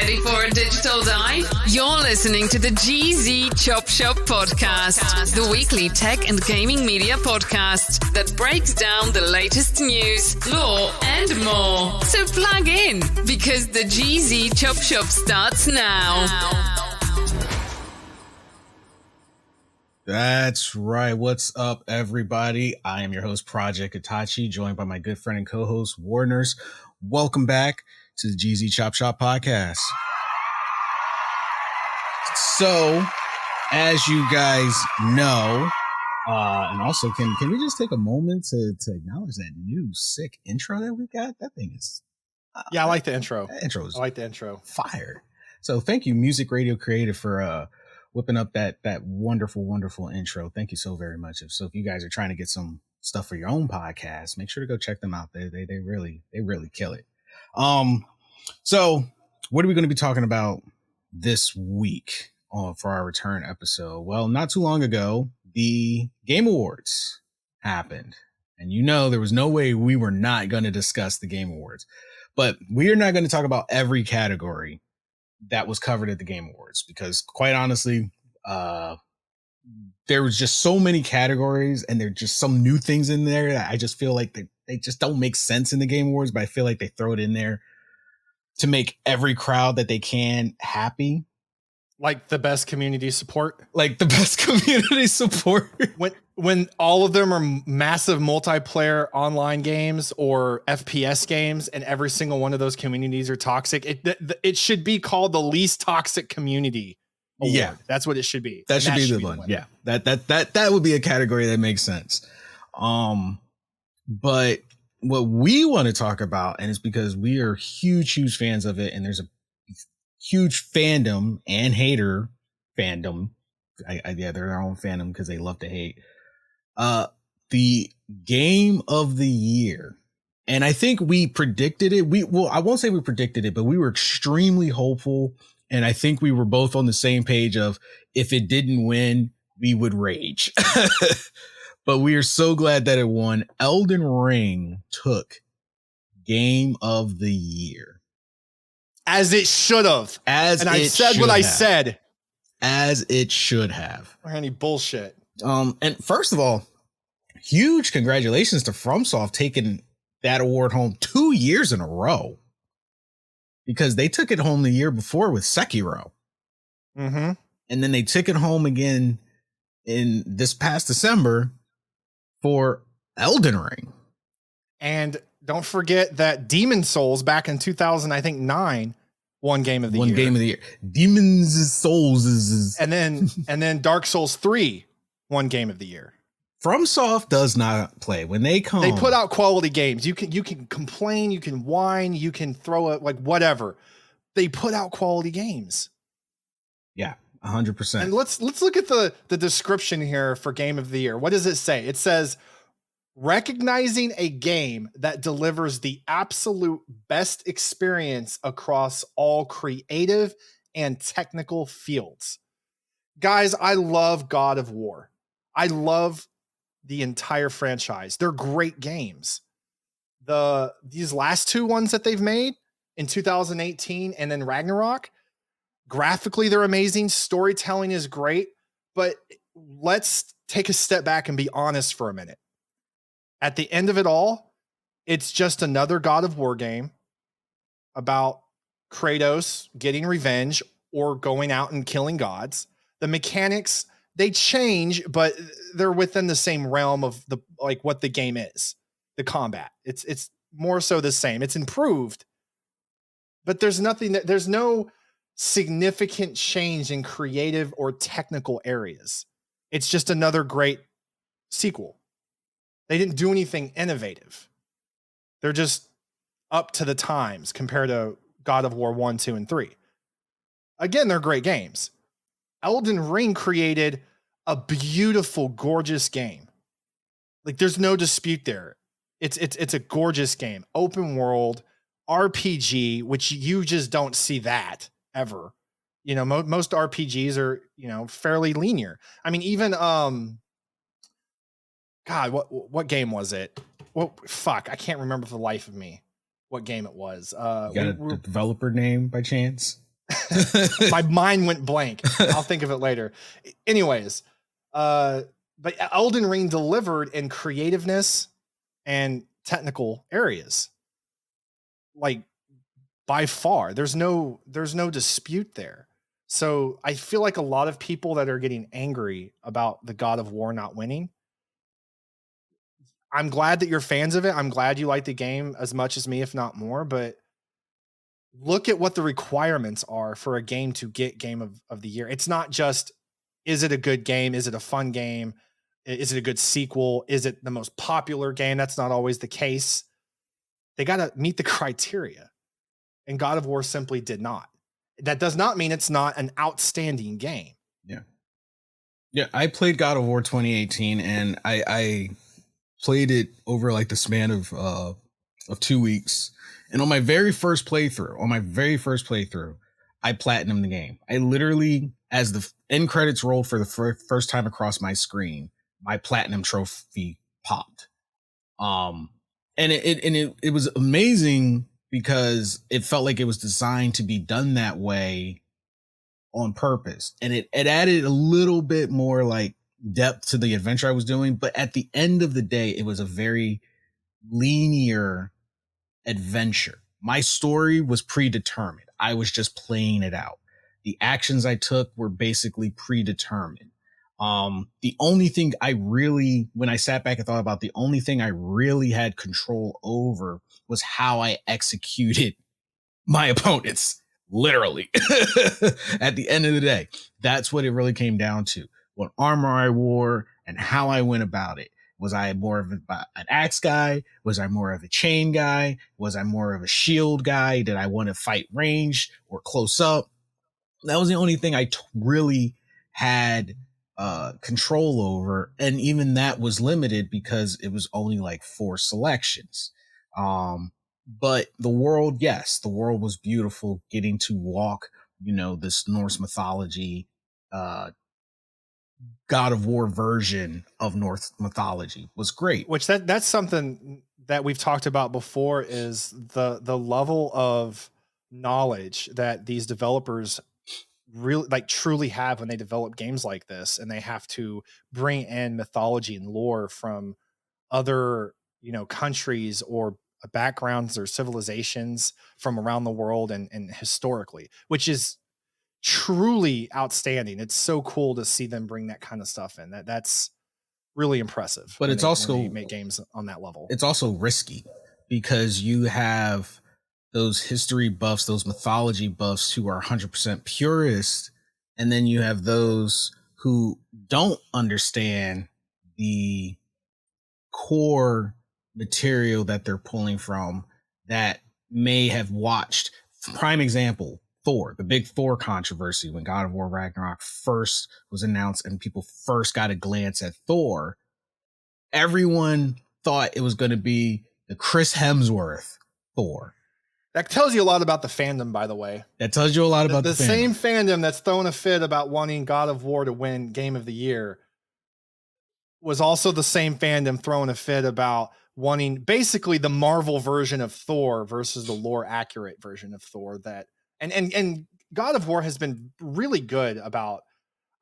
Ready for a digital dive? You're listening to the GZ Chop Shop Podcast, the weekly tech and gaming media podcast that breaks down the latest news, lore, and more. So plug in, because the GZ Chop Shop starts now. That's right. What's up, everybody? I am your host, Project Itachi, joined by my good friend and co-host, Warners. Welcome back to the GZ Chop Shop Podcast. So, as you guys know, and also, can we just take a moment to acknowledge that new sick intro that we got? That thing is... I like the intro. I like the intro. Fire. So, thank you, Music Radio Creative, for whipping up that wonderful intro. Thank you so very much. So if you guys are trying to get some stuff for your own podcast, make sure to go check them out. They really kill it. So what are we going to be talking about this week for our return episode? Well, not too long ago, the Game Awards happened, and there was no way we were not going to discuss the Game Awards, but we are not going to talk about every category that was covered at the Game Awards, because quite honestly, there was just so many categories and there are just some new things in there that I just feel like they just don't make sense in the Game Awards, but I feel like they throw it in there to make every crowd that they can happy. Like the best community support. When all of them are massive multiplayer online games or FPS games, and every single one of those communities are toxic, it should be called the least toxic community award. Yeah, that's what it should be. That should be the one. Yeah, that would be a category that makes sense. But what we want to talk about, and it's because we are huge fans of it, and there's a huge fandom and hater fandom. They're their own fandom because they love to hate. The Game of the Year. And I think we predicted it. I won't say we predicted it, but we were extremely hopeful. And I think we were both on the same page of, if it didn't win, we would rage. But we are so glad that it won. Elden Ring took Game of the Year. As it should have. I said what I said. As it should have. Or any bullshit. And first of all, huge congratulations to FromSoft taking that award home 2 years in a row, because they took it home the year before with Sekiro. Mm-hmm. And then they took it home again in this past December for Elden Ring. And don't forget that Demon Souls back in 2009 won Game of the Year. Game of the Year. Demon's Souls. And then Dark Souls 3 won Game of the Year. FromSoft does not play. When they come, they put out quality games. You can complain, you can whine, you can throw it, like whatever. They put out quality games. Yeah, 100%. And let's look at the description here for Game of the Year. What does it say? It says, recognizing a game that delivers the absolute best experience across all creative and technical fields. Guys, I love God of War. I love the entire franchise. They're great games. These last two ones that they've made in 2018 and then Ragnarok, graphically they're amazing. Storytelling is great, but let's take a step back and be honest for a minute. At the end of it all, it's just another God of War game about Kratos getting revenge or going out and killing gods. The mechanics, they change, but they're within the same realm of what the game is. The combat, it's more so the same. It's improved, but there's no significant change in creative or technical areas. It's just another great sequel. They didn't do anything innovative. They're just up to the times compared to God of War 1, 2, and 3. Again, they're great games. Elden Ring created a beautiful, gorgeous game. Like, there's no dispute there. It's a gorgeous game. Open world, RPG, which you just don't see that ever. Most RPGs are, fairly linear. I mean, even, God, what game was it? I can't remember for the life of me what game it was. You got a developer name by chance? My mind went blank. I'll think of it later. Anyways, but Elden Ring delivered in creativeness and technical areas. Like by far, there's no dispute there. So I feel like a lot of people that are getting angry about the God of War not winning, I'm glad that you're fans of it. I'm glad you like the game as much as me, if not more, but look at what the requirements are for a game to get game of the year. It's not just, is it a good game? Is it a fun game? Is it a good sequel? Is it the most popular game? That's not always the case. They got to meet the criteria. And God of War simply did not. That does not mean it's not an outstanding game. Yeah. Yeah. I played God of War 2018 and I played it over like the span of 2 weeks. And on my very first playthrough, I platinumed the game. I literally, as the end credits rolled for the first time across my screen, my platinum trophy popped. And it was amazing because it felt like it was designed to be done that way on purpose. And it added a little bit more like depth to the adventure I was doing. But at the end of the day, it was a very linear adventure. My story was predetermined. I was just playing it out. The actions I took were basically predetermined. The only thing when I sat back and thought about, the only thing I really had control over was how I executed my opponents, literally. At the end of the day, that's what it really came down to. What armor I wore and how I went about it. Was I more of an axe guy? Was I more of a chain guy? Was I more of a shield guy? Did I want to fight range or close up? That was the only thing I really had control over. And even that was limited because it was only like 4 selections. But the world, yes, the world was beautiful. Getting to walk, this Norse mythology, God of War version of Norse mythology was great. Which that's something that we've talked about before, is the level of knowledge that these developers really truly have when they develop games like this, and they have to bring in mythology and lore from other, countries or backgrounds or civilizations from around the world and historically, which is truly outstanding. It's so cool to see them bring that kind of stuff in. That's really impressive. But it's also when they make games on that level. It's also risky because you have those history buffs, those mythology buffs who are 100% purist, and then you have those who don't understand the core material that they're pulling from, that may have watched. Prime example, Thor, the big Thor controversy when God of War Ragnarok first was announced and people first got a glance at Thor. Everyone thought it was going to be the Chris Hemsworth Thor. That tells you a lot about the fandom, by the way. That tells you a lot about the same fandom that's throwing a fit about wanting God of War to win Game of the Year was also the same fandom throwing a fit about wanting basically the Marvel version of Thor versus the lore accurate version of Thor. And God of War has been really good about,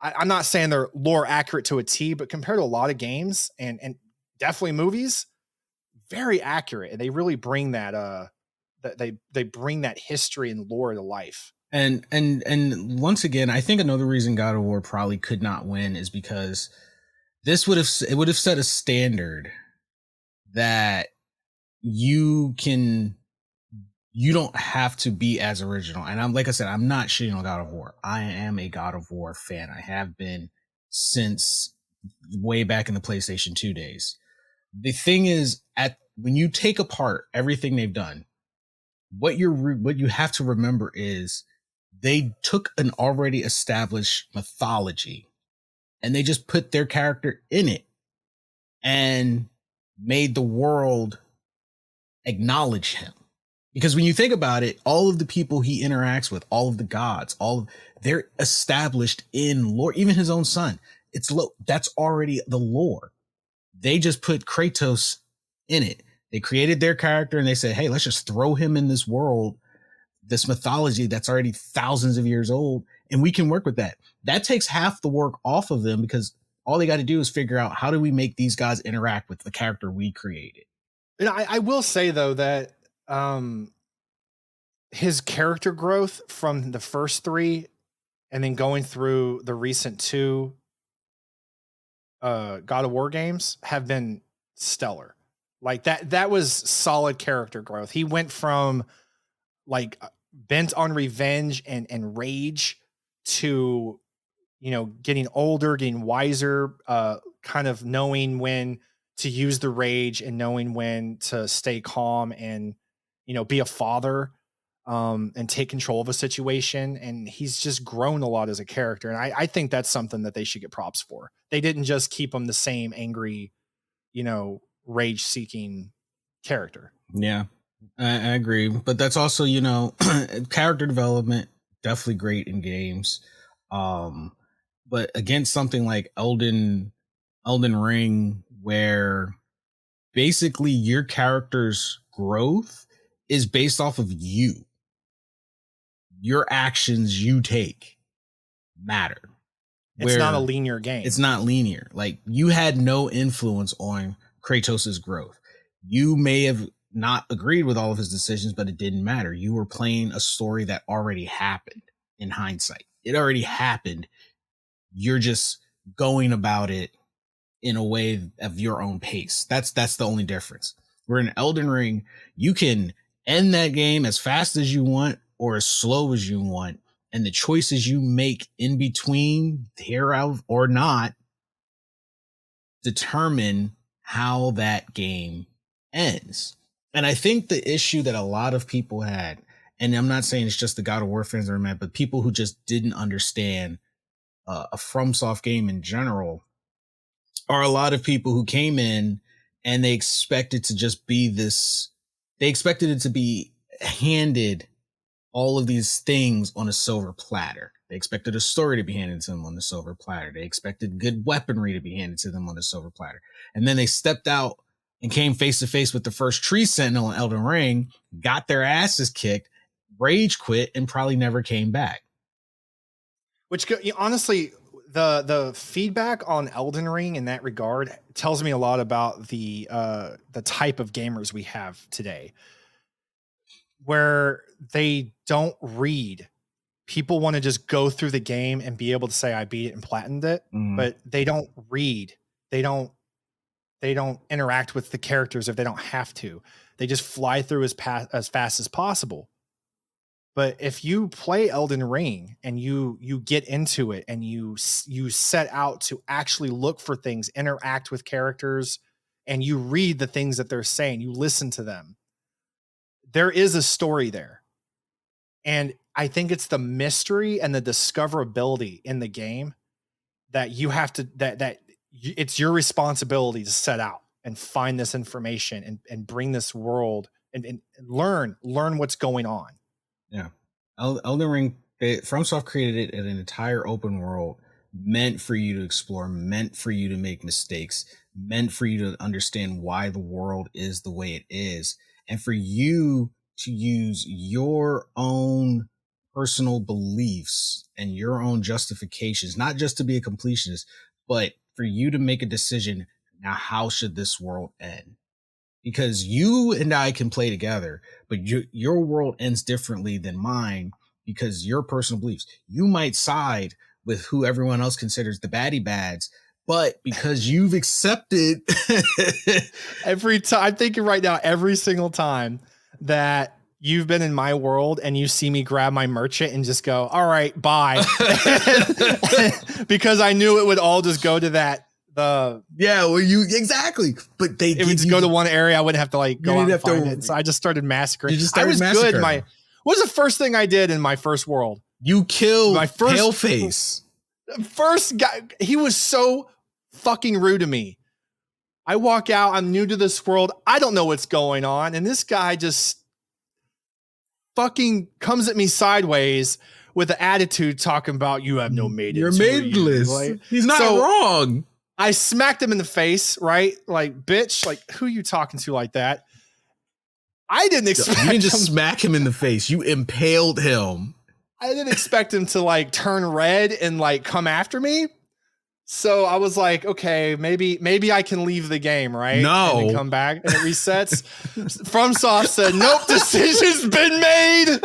I'm not saying they're lore accurate to a T, but compared to a lot of games and definitely movies, very accurate. And they really bring that, they bring that history and lore to life. And once again, I think another reason God of War probably could not win is because it would have set a standard that you don't have to be as original. And like I said, I'm not shitting on God of War. I am a God of War fan. I have been since way back in the PlayStation 2 days. The thing is, when you take apart everything they've done, what you have to remember is they took an already established mythology and they just put their character in it and made the world acknowledge him. Because when you think about it, all of the people he interacts with, all of the gods, they're established in lore. Even his own son, that's already the lore. They just put Kratos in it. They created their character and they said, hey, let's just throw him in this world this mythology that's already thousands of years old, and we can work with that. That takes half the work off of them, because all they got to do is figure out, how do we make these guys interact with the character we created. And I will say though that his character growth from the first 3 and then going through the recent 2 God of War games have been stellar. Like that was solid character growth. He went from like bent on revenge and rage to, you know, getting older, getting wiser, kind of knowing when to use the rage and knowing when to stay calm and, you know, be a father, and take control of a situation. And he's just grown a lot as a character. And I think that's something that they should get props for. They didn't just keep him the same angry, you know, rage seeking character. Yeah, I agree. But that's also, you know, character development, definitely great in games. But against something like Elden Ring, where basically your character's growth is based off of you. Your actions you take matter. It's not a linear game. It's not linear. Like, you had no influence on Kratos' growth. You may have not agreed with all of his decisions, but it didn't matter. You were playing a story that already happened in hindsight. It already happened. You're just going about it in a way of your own pace. That's the only difference. Where in Elden Ring, you can end that game as fast as you want or as slow as you want, and the choices you make in between, thereof or not, determine how that game ends. And I think the issue that a lot of people had, and I'm not saying it's just the God of War fans are mad, but people who just didn't understand a FromSoft game in general, are a lot of people who came in and they expected to just be this, they expected it to be handed all of these things on a silver platter. They expected a story to be handed to them on the silver platter. They expected good weaponry to be handed to them on the silver platter. And then they stepped out and came face to face with the first tree sentinel in Elden Ring, got their asses kicked, rage quit, and probably never came back. Which, honestly, the feedback on Elden Ring in that regard tells me a lot about the type of gamers we have today, where they don't read. People want to just go through the game and be able to say, I beat it and platinumed it, but they don't read. They don't interact with the characters if they don't have to. They just fly through as fast as possible. But if you play Elden Ring and you get into it and you set out to actually look for things, interact with characters, and you read the things that they're saying, you listen to them, there is a story there. And I think it's the mystery and the discoverability in the game that you have to, it's your responsibility to set out and find this information and bring this world and learn what's going on. Yeah. Elden Ring, FromSoft created it in an entire open world, meant for you to explore, meant for you to make mistakes, meant for you to understand why the world is the way it is, and for you to use your own personal beliefs and your own justifications, not just to be a completionist, but for you to make a decision. Now, how should this world end? Because you and I can play together, but your world ends differently than mine because your personal beliefs. You might side with who everyone else considers the baddie bads, but because you've accepted every time, I'm thinking right now, every single time that you've been in my world and you see me grab my merchant and just go, all right, bye. Because I knew it would all just go to that. Exactly. But it would just go to one area. I wouldn't have to like go out and find it. So I just started massacring. I was good. What was the first thing I did in my first world? You killed my Paleface. First guy, he was so fucking rude to me. I walk out, I'm new to this world, I don't know what's going on, and this guy just fucking comes at me sideways with an attitude talking about you have no maidens. You're maidenless. Like, he's not wrong. I smacked him in the face, right? Like, bitch, like, who are you talking to like that? I didn't expect You didn't just him. smack him in the face. You impaled him. I didn't expect him to like turn red and like come after me. So I was like, okay, maybe I can leave the game, right? No. And then come back and it resets. FromSoft said, nope, decision's been made.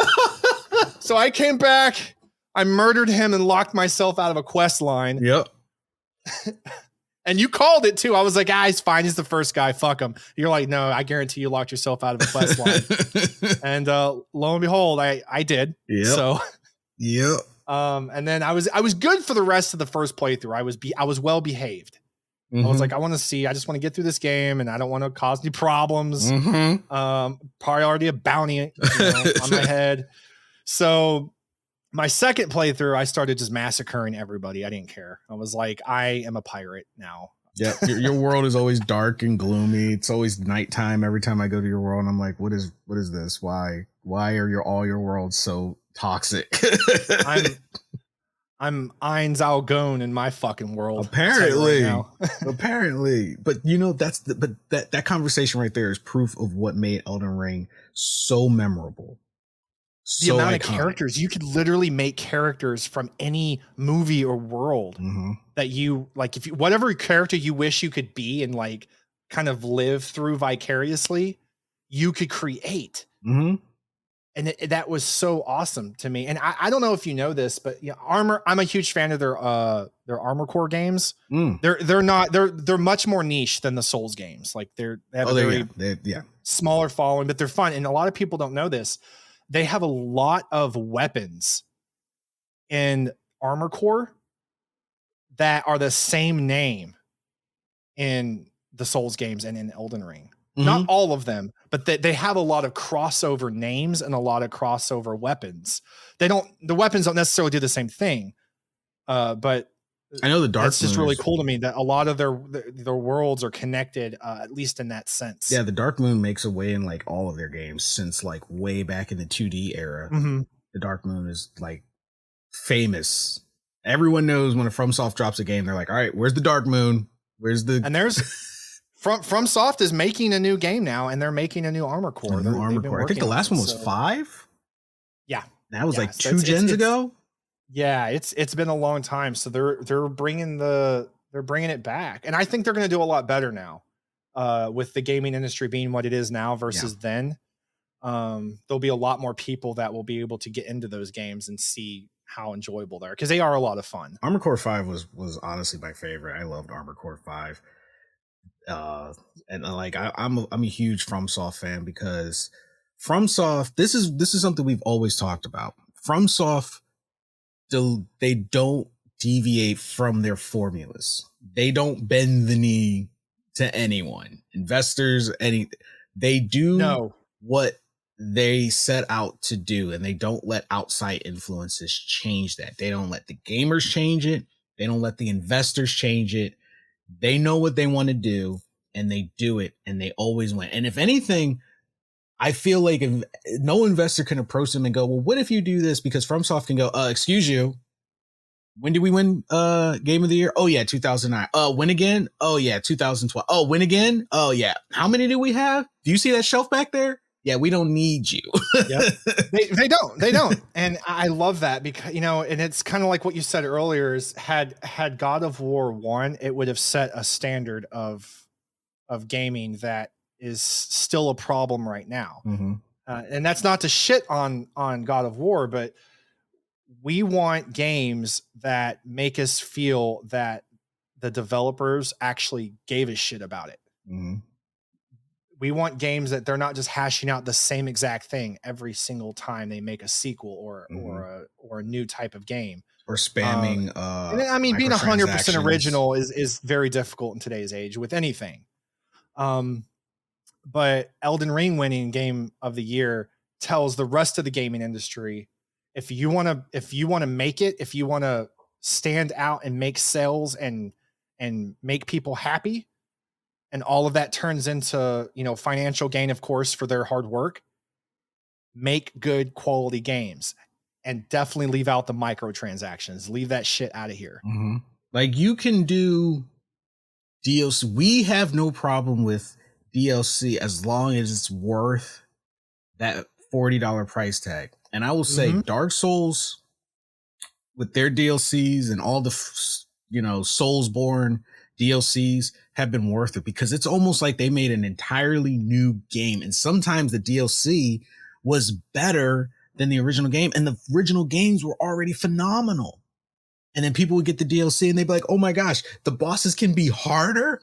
So I came back, I murdered him and locked myself out of a quest line. Yep. And you called it too. I was like, he's fine. He's the first guy. Fuck him. You're like, no, I guarantee you locked yourself out of a quest line. And lo and behold, I did. Yep. So yep. And then I was good for the rest of the first playthrough. I was well behaved. I was like, I just want to get through this game and I don't want to cause any problems. Probably already a bounty on my head. So my second playthrough, I started just massacring everybody. I didn't care. I was like, I am a pirate now. Yeah. Your world is always dark and gloomy. It's always nighttime every time I go to your world. And I'm like, what is this? Why are all your worlds so toxic? I'm Ein Zalgone in my fucking world. Apparently. Right Apparently. But you know, that conversation right there is proof of what made Elden Ring so memorable. The amount of characters, you could literally make characters from any movie or world that you like. If you, whatever character you wish you could be and like kind of live through vicariously, you could create. And that was so awesome to me. And I don't know if you know this, but Armor, I'm a huge fan of their Armor Core games. They're much more niche than the Souls games. Like they have a very smaller following, but they're fun. And a lot of people don't know this. They have a lot of weapons in Armor Core that are the same name in the Souls games and in Elden Ring. Not all of them, but they have a lot of crossover names and a lot of crossover weapons. The weapons don't necessarily do the same thing. But I know the Dark Moon. It's just really cool to me that a lot of their worlds are connected, at least in that sense. Yeah, the Dark Moon makes a way in like all of their games since like way back in the 2D era. The Dark Moon is like famous. Everyone knows when a FromSoft drops a game, they're like, all right, where's the Dark Moon? And there's FromSoft is making a new game now, and they're making a new Armor Core. I think the last one was 5. Yeah, that was like 2 gens ago. Yeah, it's been a long time. So they're bringing it back, and I think they're going to do a lot better now. With the gaming industry being what it is now versus then, there'll be a lot more people that will be able to get into those games and see how enjoyable they are, because they are a lot of fun. Armor Core 5 was honestly my favorite. I loved Armor Core 5. And like I'm a huge FromSoft fan, because FromSoft, this is something we've always talked about. FromSoft, they don't deviate from their formulas. They don't bend the knee to anyone, investors, they do what they set out to do, and they don't let outside influences change that. They don't let the gamers change it. They don't let the investors change it. They know what they want to do, and they do it, and they always win. And if anything, I feel like if no investor can approach them and go, well, what if you do this? Because FromSoft can go, excuse you, when did we win Game of the Year? Oh yeah, 2009. Win again? Oh yeah, 2012. Oh, win again? Oh yeah. How many do we have? Do you see that shelf back there? Yeah, we don't need you. Yep. They don't. And I love that, because, and it's kind of like what you said earlier, is had God of War won, it would have set a standard of gaming that is still a problem right now. And that's not to shit on God of War, but we want games that make us feel that the developers actually gave a shit about it. We want games that they're not just hashing out the same exact thing every single time they make a sequel or a new type of game, or spamming. Being 100% original is very difficult in today's age with anything. But Elden Ring winning Game of the Year tells the rest of the gaming industry, if you want to make it, if you want to stand out and make sales and make people happy, and all of that turns into, financial gain, of course, for their hard work, make good quality games, and definitely leave out the microtransactions. Leave that shit out of here. Like, you can do DLC. We have no problem with DLC as long as it's worth that $40 price tag. And I will say Dark Souls with their DLCs and all the, Soulsborne DLCs have been worth it, because it's almost like they made an entirely new game. And sometimes the DLC was better than the original game, and the original games were already phenomenal. And then people would get the DLC and they'd be like, oh my gosh, the bosses can be harder.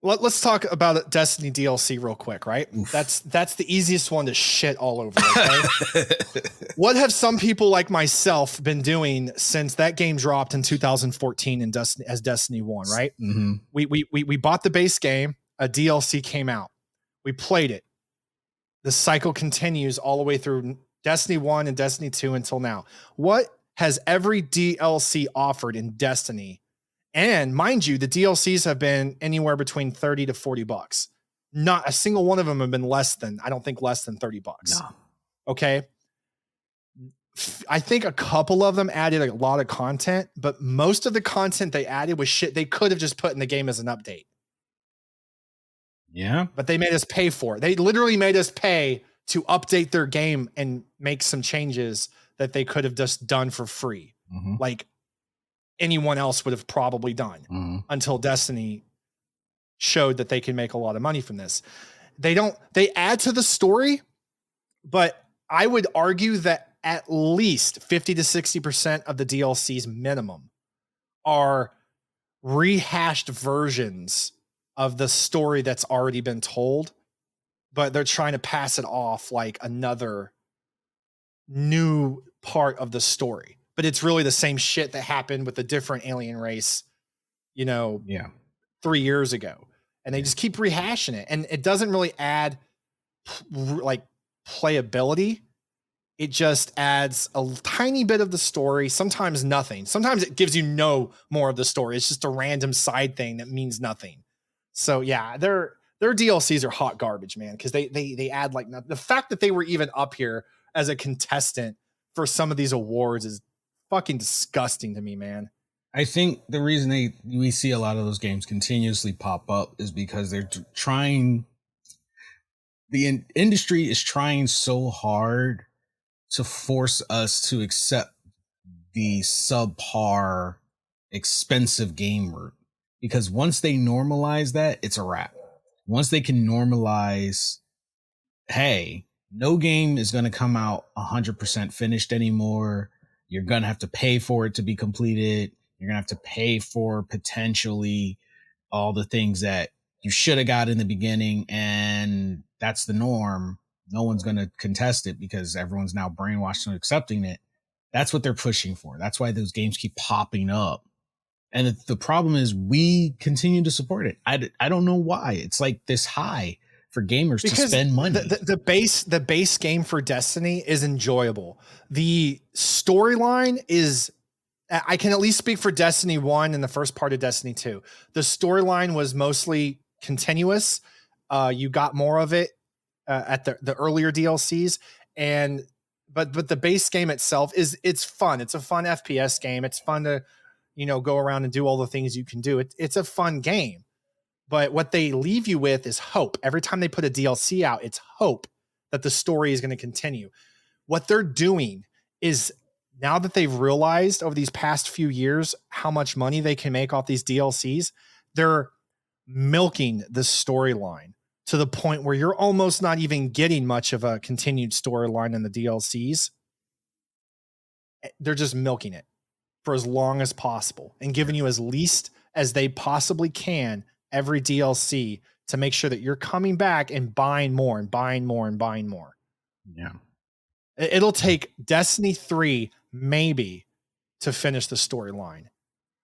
Let's talk about Destiny DLC real quick, right? Oof. That's the easiest one to shit all over. Okay? What have some people like myself been doing since that game dropped in 2014 in Destiny 1, right? Mm-hmm. We bought the base game, a DLC came out. We played it. The cycle continues all the way through Destiny 1 and Destiny 2 until now. What has every DLC offered in Destiny? And mind you, the DLCs have been anywhere between $30 to $40. Not a single one of them have been less than $30. No. Okay. I think a couple of them added a lot of content, but most of the content they added was shit they could have just put in the game as an update. Yeah. But they made us pay for it. They literally made us pay to update their game and make some changes that they could have just done for free. Mm-hmm. Like anyone else would have probably done until Destiny showed that they can make a lot of money from this. They add to the story, but I would argue that at least 50 to 60% of the DLCs minimum are rehashed versions of the story that's already been told, but they're trying to pass it off like another new part of the story. But it's really the same shit that happened with a different alien race, 3 years ago. And they just keep rehashing it. And it doesn't really add like playability. It just adds a tiny bit of the story. Sometimes nothing. Sometimes it gives you no more of the story. It's just a random side thing that means nothing. So yeah, their DLCs are hot garbage, man. Cause they add like nothing. The fact that they were even up here as a contestant for some of these awards is fucking disgusting to me, man. I think the reason we see a lot of those games continuously pop up is because they're trying. The industry is trying so hard to force us to accept the subpar, expensive game route. Because once they normalize that, it's a wrap. Once they can normalize, hey, no game is going to come out 100% finished anymore. You're going to have to pay for it to be completed. You're going to have to pay for potentially all the things that you should have got in the beginning. And that's the norm. No one's going to contest it because everyone's now brainwashed and accepting it. That's what they're pushing for. That's why those games keep popping up. And the problem is we continue to support it. I don't know why. It's like this high for gamers because to spend money. The base game for Destiny is enjoyable. The storyline is, I can at least speak for Destiny 1 and the first part of Destiny 2. The storyline was mostly continuous. You got more of it at the earlier DLCs, but the base game itself it's fun. It's a fun FPS game. It's fun to go around and do all the things you can do. It's a fun game. But what they leave you with is hope. Every time they put a DLC out, it's hope that the story is going to continue. What they're doing is, now that they've realized over these past few years how much money they can make off these DLCs, they're milking the storyline to the point where you're almost not even getting much of a continued storyline in the DLCs. They're just milking it for as long as possible and giving you as least as they possibly can every DLC to make sure that you're coming back and buying more and buying more and buying more. Yeah. It'll take Destiny 3 maybe to finish the storyline,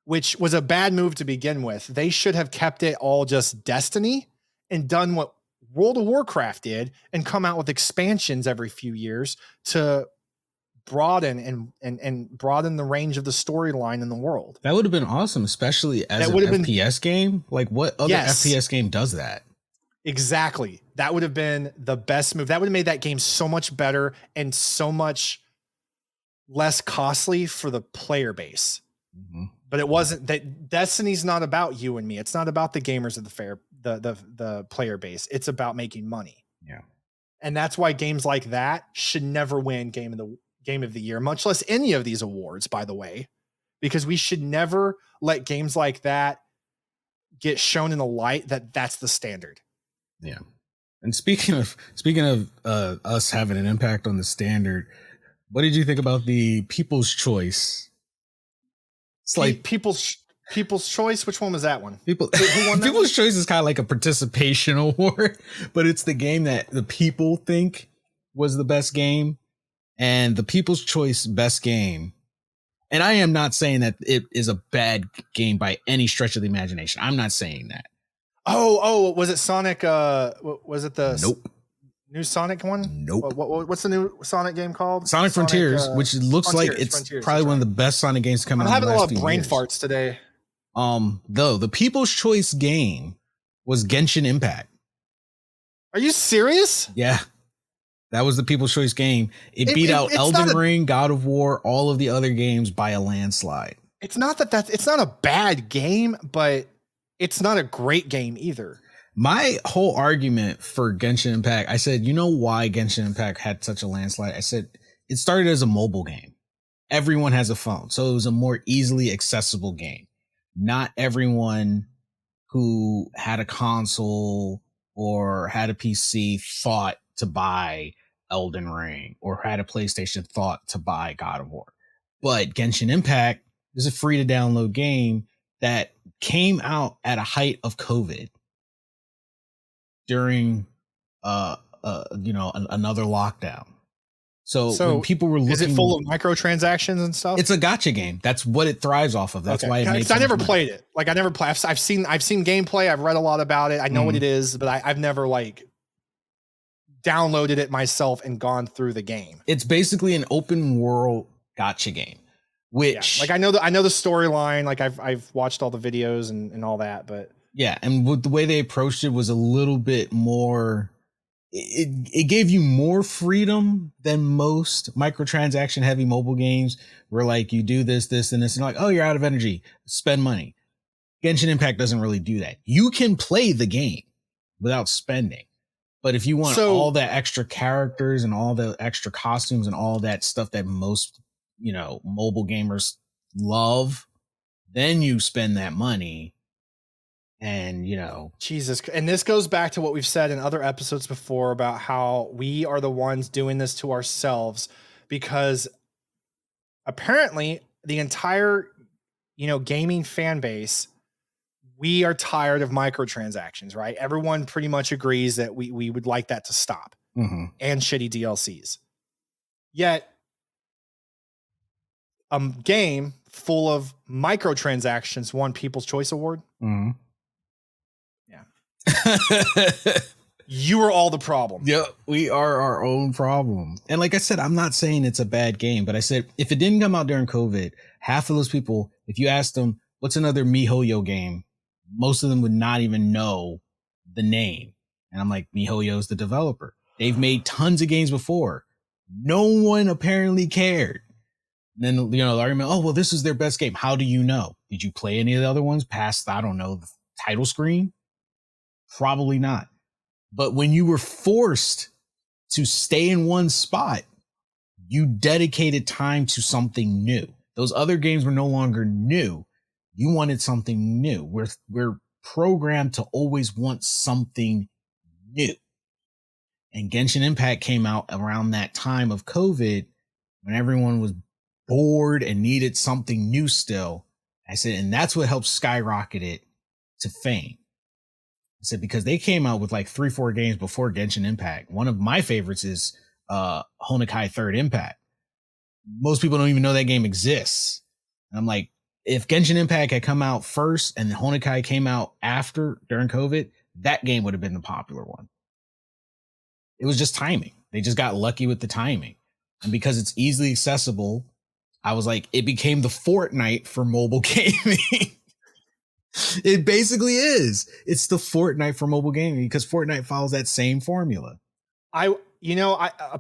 which was a bad move to begin with. They should have kept it all just Destiny and done what World of Warcraft did and come out with expansions every few years to broaden and broaden the range of the storyline in the world. That would have been awesome, especially as an FPS game. Like, what other FPS game does that? Exactly. That would have been the best move. That would have made that game so much better and so much less costly for the player base. Mm-hmm. But it wasn't. That Destiny's not about you and me. It's not about the gamers of the player base. It's about making money. Yeah. And that's why games like that should never win game of the year, much less any of these awards, by the way, because we should never let games like that get shown in the light that that's the standard. Yeah. And speaking of us having an impact on the standard, what did you think about the People's Choice? It's like People's Choice. Which one was that one? Who won that People's Choice is kind of like a participation award, but it's the game that the people think was the best game, and the People's Choice best game. And I am not saying that it is a bad game by any stretch of the imagination. I'm not saying that. Oh, was it Sonic? Was it the new Sonic one? Nope. What's the new Sonic game called? Sonic Frontiers, which looks like it's probably one of the best Sonic games to come out. I'm having a lot of brain farts today. Though the People's Choice game was Genshin Impact. Are you serious? Yeah. That was the People's Choice game. It beat out Elden Ring, God of War, all of the other games by a landslide. It's not a bad game, but it's not a great game either. My whole argument for Genshin Impact, I said, you know why Genshin Impact had such a landslide? I said, it started as a mobile game. Everyone has a phone, so it was a more easily accessible game. Not everyone who had a console or had a PC thought to buy Elden Ring or had a PlayStation thought to buy God of War. But Genshin Impact is a free to download game that came out at a height of COVID during another lockdown. So when people were looking, is it full of microtransactions and stuff? It's a gacha game. That's what it thrives off of. That's why it makes. I never played it. Like I never play. I've seen gameplay. I've read a lot about it. I know what it is, but I've never like downloaded it myself and gone through the game. It's basically an open world gacha game, which like I know the storyline. Like I've watched all the videos and all that, but yeah, and the way they approached it was a little bit more. It gave you more freedom than most microtransaction heavy mobile games where like you do this, and this, and like, oh, you're out of energy, spend money. Genshin Impact doesn't really do that. You can play the game without spending. But if you want all the extra characters and all the extra costumes and all that stuff that most, mobile gamers love, then you spend that money. And, Jesus. And this goes back to what we've said in other episodes before about how we are the ones doing this to ourselves, because apparently the entire, gaming fan base, we are tired of microtransactions, right? Everyone pretty much agrees that we would like that to stop, and shitty DLCs. Yet a game full of microtransactions won People's Choice Award. Mm-hmm. You are all the problem. Yep, we are our own problem. And like I said, I'm not saying it's a bad game, but I said if it didn't come out during COVID, half of those people, if you asked them, what's another MiHoYo game? Most of them would not even know the name. And I'm like, MiHoYo is the developer. They've made tons of games before. No one apparently cared. And then, the argument, oh, well, this is their best game. How do you know? Did you play any of the other ones past, I don't know, the title screen? Probably not. But when you were forced to stay in one spot, you dedicated time to something new. Those other games were no longer new. You wanted something new. We're programmed to always want something new. And Genshin Impact came out around that time of COVID when everyone was bored and needed something new still. I said, and that's what helped skyrocket it to fame. I said, because they came out with like 3-4 games before Genshin Impact. One of my favorites is Honkai Third Impact. Most people don't even know that game exists. And I'm like, if Genshin Impact had come out first and Honkai came out after during COVID, that game would have been the popular one. It was just timing. They just got lucky with the timing. And because it's easily accessible, I was like, it became the Fortnite for mobile gaming. It basically is. It's the Fortnite for mobile gaming because Fortnite follows that same formula. A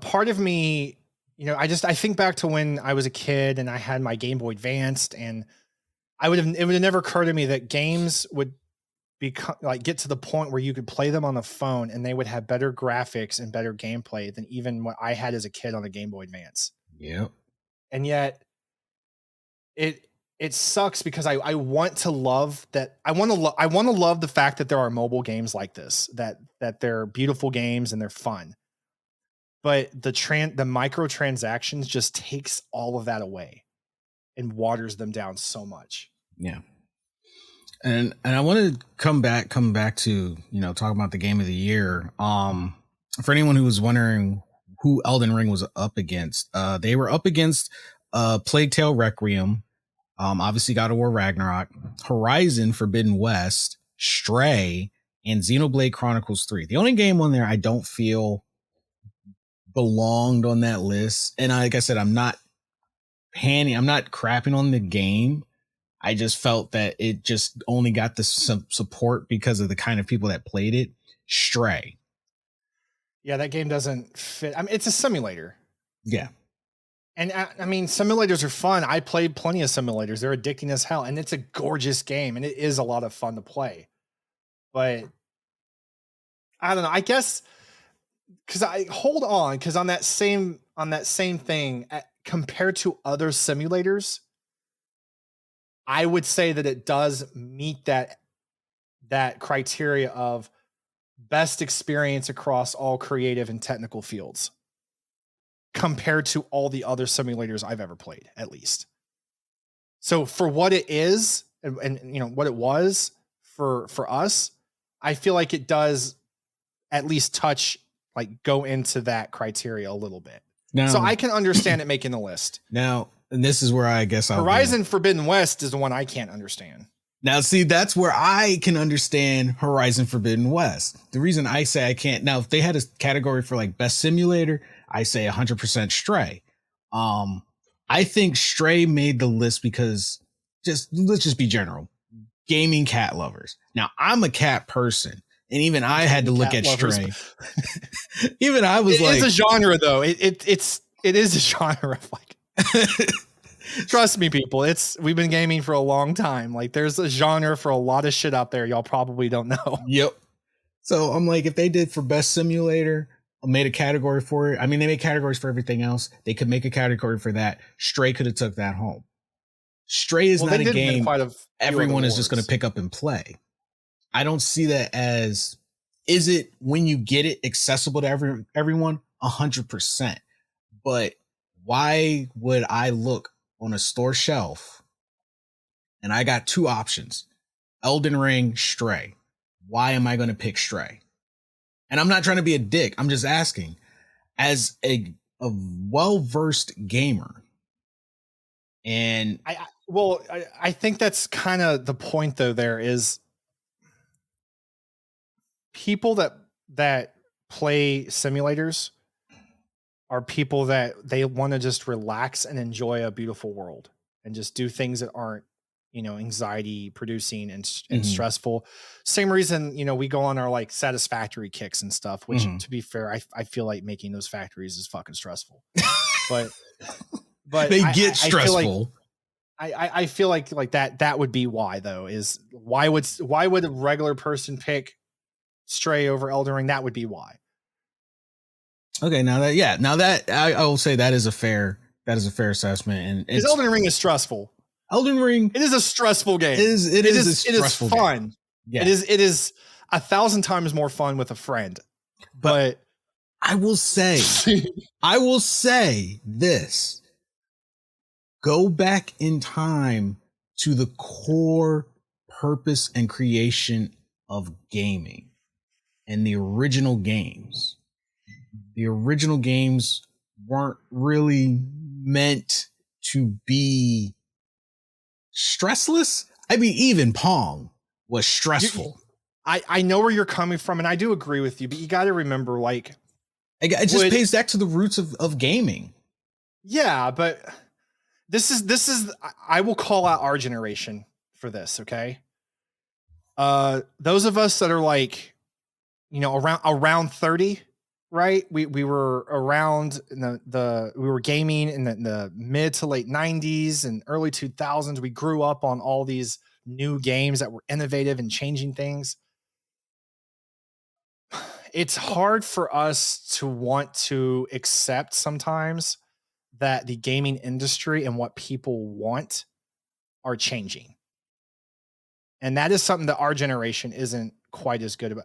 part of me, I think back to when I was a kid and I had my Game Boy Advanced, and it would have never occurred to me that games would get to the point where you could play them on the phone and they would have better graphics and better gameplay than even what I had as a kid on the Game Boy Advance. Yep. And yet it sucks because I want to love that. I want to love the fact that there are mobile games like this, that they're beautiful games and they're fun. But the microtransactions just takes all of that away and waters them down so much. Yeah. And I want to come back to, talk about the game of the year. For anyone who was wondering who Elden Ring was up against, they were up against Plague Tale Requiem, obviously God of War Ragnarok, Horizon Forbidden West, Stray, and Xenoblade Chronicles 3. The only game on there I don't feel belonged on that list, and like I said, I'm not crapping on the game. I just felt that it just only got the support because of the kind of people that played it. Stray. Yeah, that game doesn't fit. I mean, it's a simulator. Yeah. And I mean, simulators are fun. I played plenty of simulators. They're addicting as hell. And it's a gorgeous game. And it is a lot of fun to play. But I don't know. I guess because on that same thing, compared to other simulators, I would say that it does meet that criteria of best experience across all creative and technical fields compared to all the other simulators I've ever played, at least. So for what it is and what it was for us, I feel like it does at least go into that criteria a little bit. Now, so I can understand it making the list. Now, and this is where I guess Horizon Forbidden West is the one I can't understand. Now, see, that's where I can understand Horizon Forbidden West. The reason I say I can't, now, if they had a category for like best simulator, I say 100% Stray. I think Stray made the list because let's just be general. Gaming cat lovers. Now, I'm a cat person, and even I had to look at Stray. Even I was it's a genre, though. It is a genre of like. Trust me, people. We've been gaming for a long time. Like, there's a genre for a lot of shit out there y'all probably don't know. Yep. So I'm like, if they did for best simulator, made a category for it. I mean, they made categories for everything else. They could make a category for that. Stray could have took that home. Stray is not a game everyone is just going to pick up and play. I don't see that as, is it when you get it accessible to everyone? 100%. But why would I look on a store shelf and I got two options, Elden Ring, Stray? Why am I going to pick Stray? And I'm not trying to be a dick. I'm just asking, as a well-versed gamer. And I think that's kind of the point, though. There is people that play simulators are people that they want to just relax and enjoy a beautiful world and just do things that aren't, anxiety producing and stressful. Same reason, we go on our like satisfactory kicks and stuff, which to be fair, I feel like making those factories is fucking stressful, but they get stressful. I feel like that would be why, though, is why would a regular person pick Stray over Elden Ring? That would be why. Okay, now that I will say that is a fair assessment, and because Elden Ring is stressful. Elden Ring, it is a stressful game. It is fun. Game. Yeah. It is 1,000 times more fun with a friend. But I will say this: go back in time to the core purpose and creation of gaming and the original games. The original games weren't really meant to be stressless. I mean, even Pong was stressful. I know where you're coming from, and I do agree with you, but you got to remember, like, it just pays back to the roots of gaming. Yeah, but this is I will call out our generation for this, okay? Those of us that are like, around 30, right? We were around we were gaming in the mid to late 90s and early 2000s. We grew up on all these new games that were innovative and changing things. It's hard for us to want to accept sometimes that the gaming industry and what people want are changing. And that is something that our generation isn't quite as good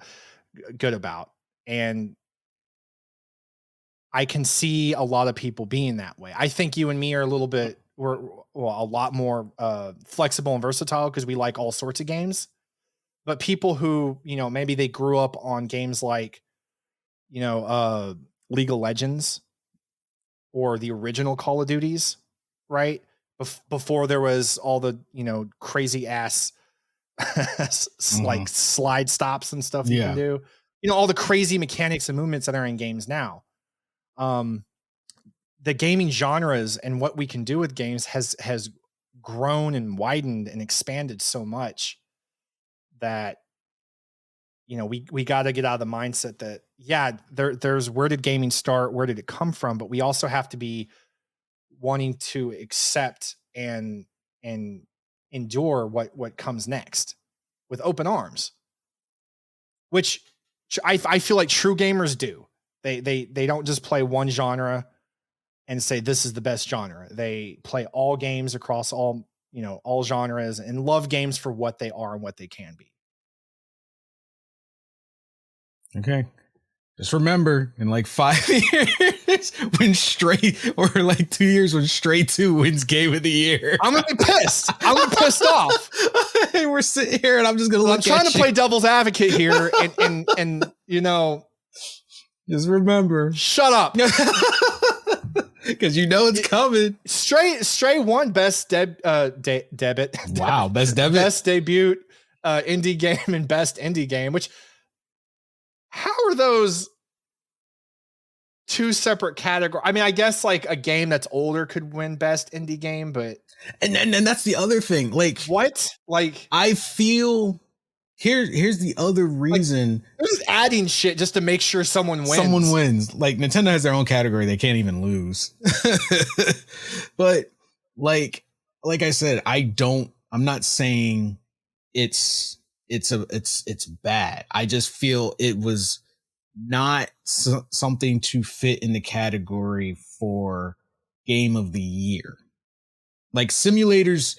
about. And I can see a lot of people being that way. I think you and me are we're a lot more flexible and versatile because we like all sorts of games. But people who, maybe they grew up on games like, League of Legends or the original Call of Duties, right? Before there was all the, crazy ass like slide stops and stuff you can do, all the crazy mechanics and movements that are in games now. The gaming genres and what we can do with games has grown and widened and expanded so much that, we got to get out of the mindset that, there's where did gaming start? Where did it come from? But we also have to be wanting to accept and endure what comes next with open arms, which I feel like true gamers do. They don't just play one genre and say this is the best genre. They play all games across all genres and love games for what they are and what they can be. Okay. Just remember, in like 5 years, when Stray, or like 2 years, when Stray 2 wins Game of the Year, I'm gonna be pissed. I'm gonna be pissed off. Hey, we're sitting here, and I'm just gonna look. I'm trying to play devil's advocate here, and just remember. Shut up, because it's coming. Stray won best debut. Wow, best debut, best debut, indie game, and best indie game, which. How are those two separate categories? I mean, I guess like a game that's older could win best indie game, but and that's the other thing. Like what? Like I feel here's the other reason. Like, they're just adding shit just to make sure someone wins. Someone wins. Like Nintendo has their own category; they can't even lose. But like I said, I'm not saying it's bad. I just feel it was not something to fit in the category for Game of the Year. Like simulators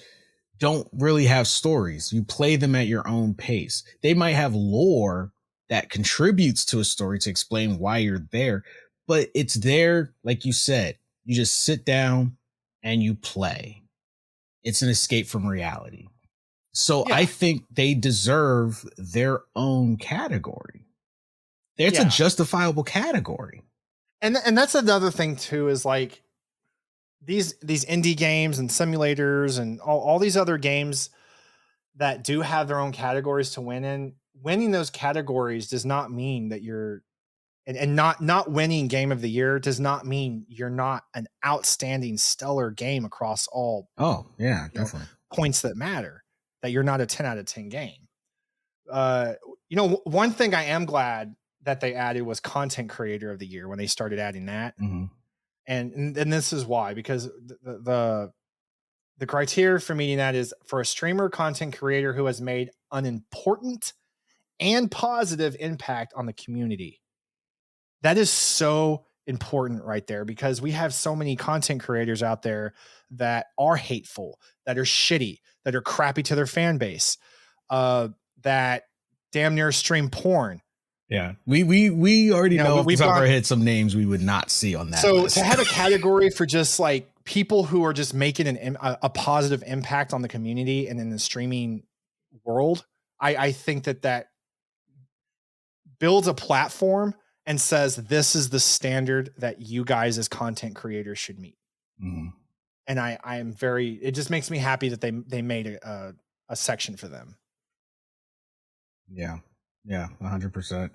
don't really have stories. You play them at your own pace. They might have lore that contributes to a story to explain why you're there, but it's there, like you said, you just sit down and you play. It's an escape from reality. So I think they deserve their own category. It's a justifiable category. And that's another thing too, is like these indie games and simulators and all these other games that do have their own categories to win in. Winning those categories does not mean that you're and not winning Game of the Year does not mean you're not an outstanding stellar game across all definitely points that matter. That you're not a 10 out of 10 game. One thing I am glad that they added was Content Creator of the Year when they started adding that. Mm-hmm. And this is why, because the criteria for meeting that is for a streamer content creator who has made an important and positive impact on the community. That is so important right there, because we have so many content creators out there that are hateful, that are shitty, that are crappy to their fan base, that damn near stream porn. Yeah, we already know off the top of our head some names we would not see on that. So list. To have a category for just like people who are just making a positive impact on the community and in the streaming world, I think that builds a platform and says this is the standard that you guys as content creators should meet. Mm-hmm. And I am it just makes me happy that they made a section for them. Yeah, 100%.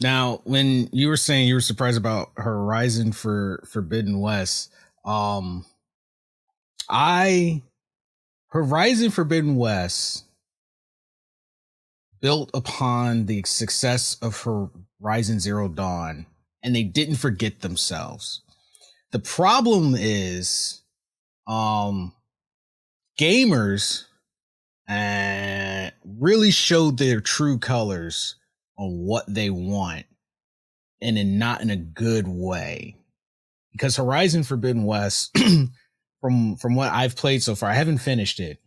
Now when you were saying you were surprised about Horizon Forbidden West, Horizon Forbidden West built upon the success of Horizon Zero Dawn, and they didn't forget themselves. The problem is, gamers and really showed their true colors on what they want, and not in a good way. Because Horizon Forbidden West, from what I've played so far, I haven't finished it.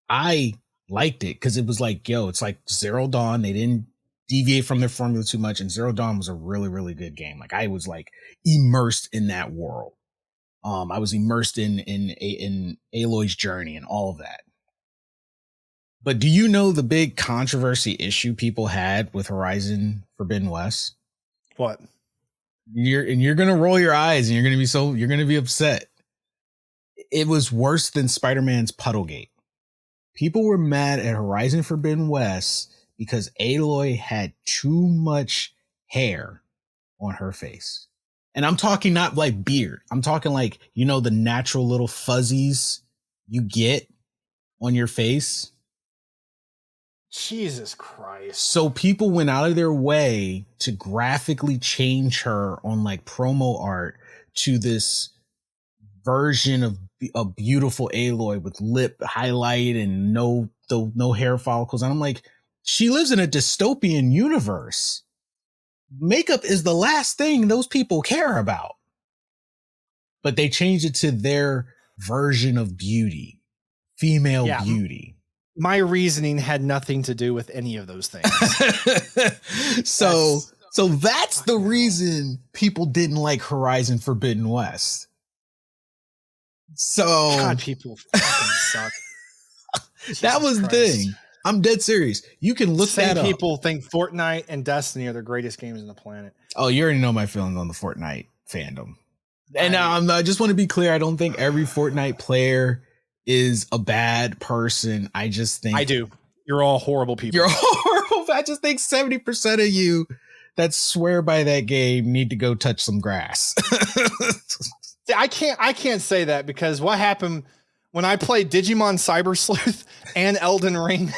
I liked it because it was like, it's like Zero Dawn. They didn't deviate from their formula too much, and Zero Dawn was a really, really good game. Like, I was like immersed in that world. I was immersed in Aloy's journey and all of that. But do you know the big controversy issue people had with Horizon Forbidden West? What? You're gonna roll your eyes and you're gonna be upset. It was worse than Spider-Man's Puddlegate. People were mad at Horizon Forbidden West because Aloy had too much hair on her face. And I'm talking not like beard. I'm talking like, the natural little fuzzies you get on your face. Jesus Christ. So people went out of their way to graphically change her on like promo art to this version of a beautiful Aloy with lip highlight and no hair follicles. And I'm like, she lives in a dystopian universe. Makeup is the last thing those people care about. But they changed it to their version of beauty, female beauty. My reasoning had nothing to do with any of those things. So that's the reason people didn't like Horizon Forbidden West. So God, people fucking suck. That was the thing. I'm dead serious. You can look that up. People think Fortnite and Destiny are the greatest games on the planet. Oh, you already know my feelings on the Fortnite fandom. And I just want to be clear. I don't think every Fortnite player is a bad person. I just think I do. You're all horrible people. You're horrible. I just think 70% of you that swear by that game need to go touch some grass. I can't say that because what happened when I played Digimon Cyber Sleuth and Elden Ring,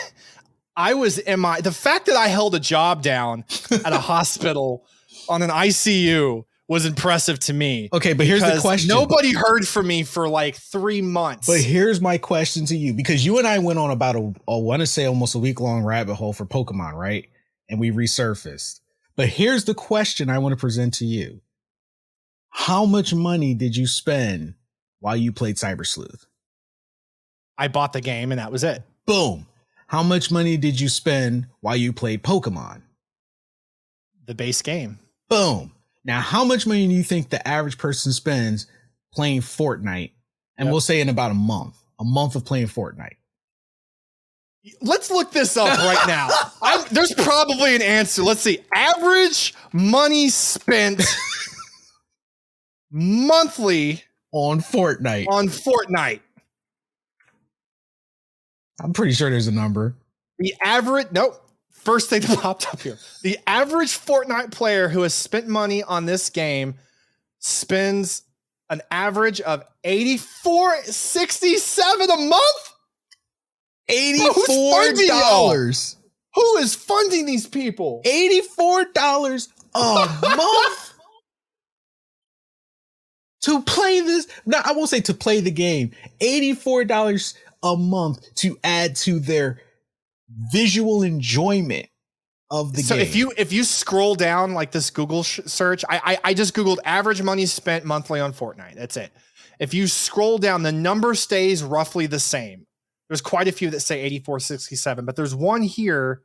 the fact that I held a job down at a hospital on an ICU was impressive to me. Okay, but here's the question. Nobody heard from me for like 3 months. But here's my question to you, because you and I went on about I want to say almost a week-long rabbit hole for Pokemon, right? And we resurfaced. But here's the question I want to present to you. How much money did you spend while you played Cyber Sleuth? I bought the game and that was it. Boom. How much money did you spend while you played Pokemon? The base game. Boom. Now, how much money do you think the average person spends playing Fortnite? And we'll say in about a month of playing Fortnite. Let's look this up right now. There's probably an answer. Let's see. Average money spent monthly on Fortnite. I'm pretty sure there's a number. First thing that popped up here. The average Fortnite player who has spent money on this game spends an average of $84.67 a month. $84. Who is funding these people? $84 a month to play this. No, I won't say to play the game. $84 a month to add to their visual enjoyment of the game. So if you scroll down like this Google search, I just Googled average money spent monthly on Fortnite. That's it. If you scroll down, the number stays roughly the same. There's quite a few that say 84.67, but there's one here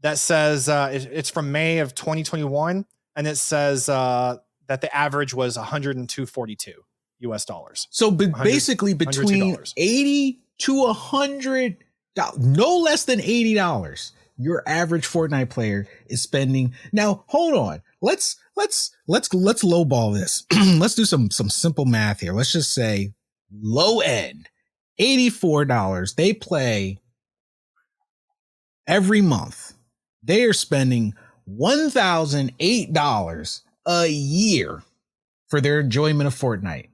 that says it's from May of 2021, and it says that the average was $102.42 US dollars. So basically between $80 to $100, no less than $80, your average Fortnite player is spending. Now, hold on. Let's lowball this. Let's do some simple math here. Let's just say low end, $84. They play every month. They are spending $1,008 a year for their enjoyment of Fortnite.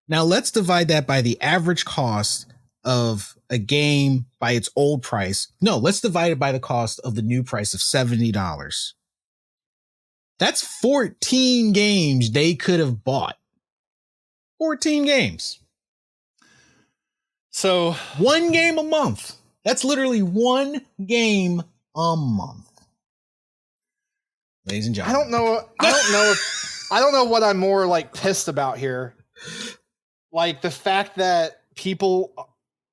Now let's divide that by the average cost of a game by its old price. No, let's divide it by the cost of the new price of $70. That's 14 games they could have bought. 14 games. So one game a month. That's literally one game a month. Ladies and gentlemen. I don't know what I'm more like pissed about here. Like the fact that people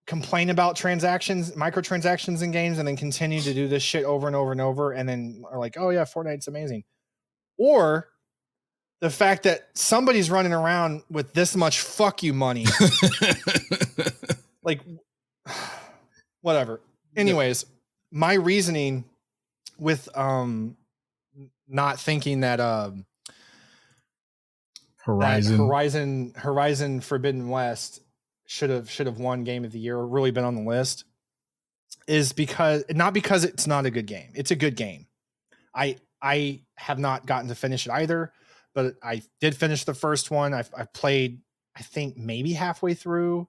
complain about microtransactions in games, and then continue to do this shit over and over and over, and then are like, oh yeah, Fortnite's amazing. Or the fact that somebody's running around with this much fuck you money. Like, whatever. Anyways, my reasoning with not thinking that Horizon Forbidden West should have won Game of the Year or really been on the list is because it's not a good game. It's a good game. I have not gotten to finish it either, but I did finish the first one. I played, I think maybe halfway through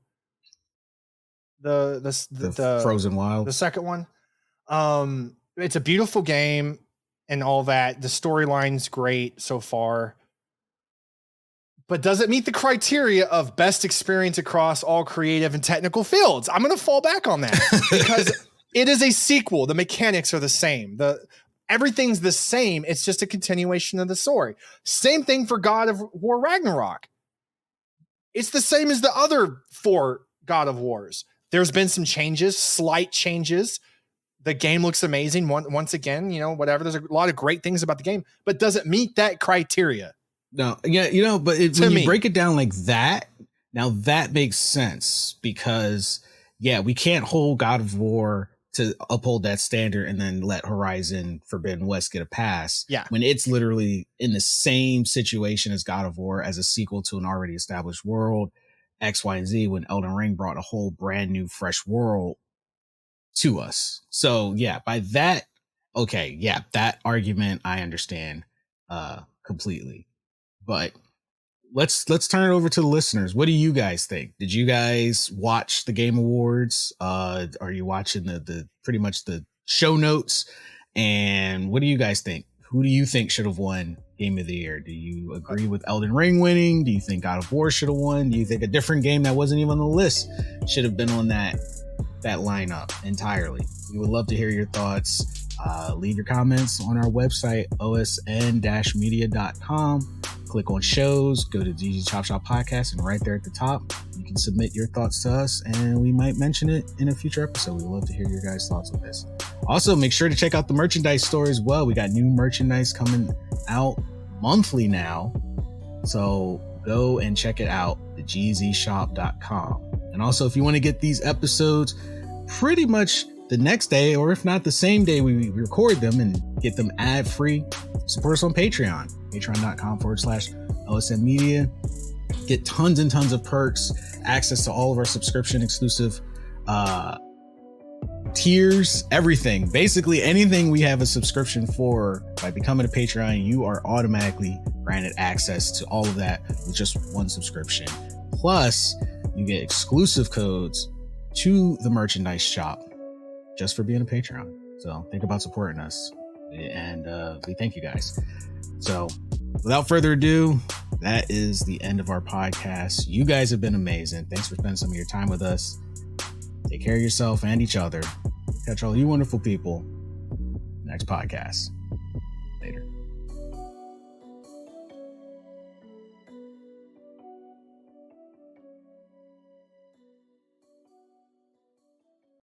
the Frozen Wild, the second one. It's a beautiful game and all that. The storyline's great so far, but does it meet the criteria of best experience across all creative and technical fields? I'm going to fall back on that because it is a sequel. The mechanics are the same. Everything's the same. It's just a continuation of the story. Same thing for God of War Ragnarok. It's the same as the other 4 God of Wars. There's been some changes, slight changes. The game looks amazing. Once again, whatever. There's a lot of great things about the game, but does it meet that criteria? No, yeah, but when you break it down like that, now that makes sense because, yeah, we can't hold God of War to uphold that standard and then let Horizon Forbidden West get a pass. Yeah. When it's literally in the same situation as God of War as a sequel to an already established world, X, Y, and Z, when Elden Ring brought a whole brand new, fresh world to us. So yeah, by that, okay, yeah, that argument I understand completely. But let's turn it over to the listeners. What do you guys think? Did you guys watch the Game Awards? Are you watching the pretty much the show notes? And what do you guys think? Who do you think should have won Game of the Year? Do you agree with Elden Ring winning? Do you think God of War should have won? Do you think a different game that wasn't even on the list should have been on that lineup entirely? We would love to hear your thoughts. Leave your comments on our website, osn-media.com. Click on shows, go to GG Chop Shop Podcast, and right there at the top, you can submit your thoughts to us, and we might mention it in a future episode. We'd love to hear your guys' thoughts on this. Also, make sure to check out the merchandise store as well. We got new merchandise coming out monthly now, so go and check it out, thegzshop.com. And also, if you want to get these episodes pretty much the next day, or if not the same day we record them, and get them ad-free, support us on Patreon, patreon.com/OSN Media. Get tons and tons of perks, access to all of our subscription exclusive tiers, everything. Basically anything we have a subscription for, by becoming a Patreon, you are automatically granted access to all of that with just one subscription. Plus, you get exclusive codes to the merchandise shop just for being a Patreon. So think about supporting us, and we thank you guys. So without further ado, that is the end of our podcast. You guys have been amazing. Thanks for spending some of your time with us. Take care of yourself and each other. Catch all you wonderful people next podcast. Later.